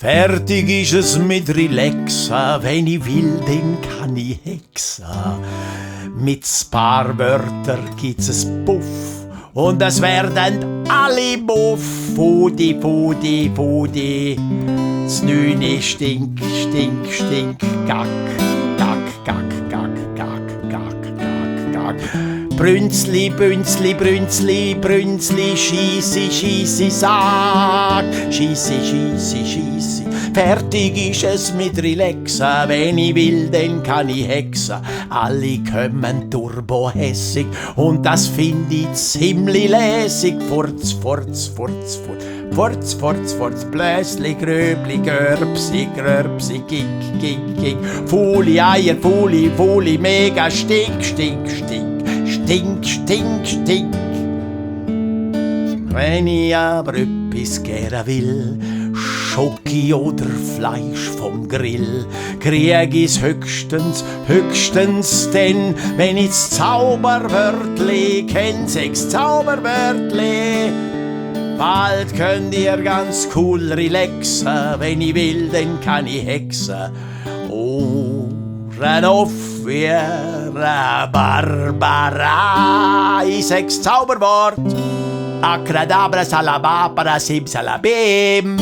Fertig ist es mit Relaxa, wenn ich will, dann kann ich hexa. Mit paar Wörter gibt's es Puff und es werden alle Buff. Fudi, Fudi, Fudi. Das Neune stink, stink, stink, gack, gack, gack, gack, gack, gack, gack, gack. Brünzli, Bünzli, Brünzli, Brünzli, Schiessi, Schiessi, sag. Schiessi, Schiessi, Schiessi. Fertig ist es mit Relaxa, wenn ich will, dann kann ich hexa. Alle kommen turbohässig und das find ich ziemlich lässig. Furz, Furz, Furz, Furz. Furz, Furz, Furz, Bläsli, Gröbli, Görbsi, Grörbsi, Gig, Gig, Gig. Fuli, Eier, Fuli, Fuli, mega, stink, stink, stink. Stink, stink, stink. Wenn ich aber öppis gern will, Schoki oder Fleisch vom Grill, krieg ich's höchstens, höchstens denn, wenn ich's Zauberwörtli kenn, sechs Zauberwörtli. Bald könnt ihr ganz cool relaxen, wenn ich will, dann kann ich hexen. Ohren auf wie Barbara, ich sechs Zauberwort. Akradabra, Salababra, Simsalabim.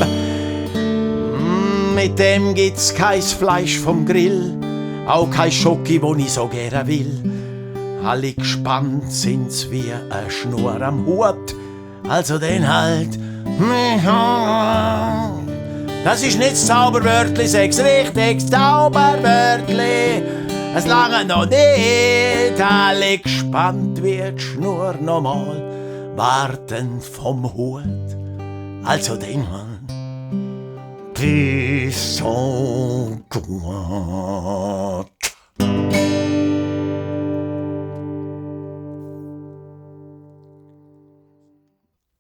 Mit dem gibt's kein Fleisch vom Grill, auch kein Schoki, wo ich so gerne will. Alle gespannt sind's wie a Schnur am Hut, also den halt. Das ist nicht das Zauberwörtli, sechs richtig Zauberwörtli. Es lange noch nicht, alle gespannt wie die Schnur nochmal. Warten vom Hut, also den Mann. Qui sont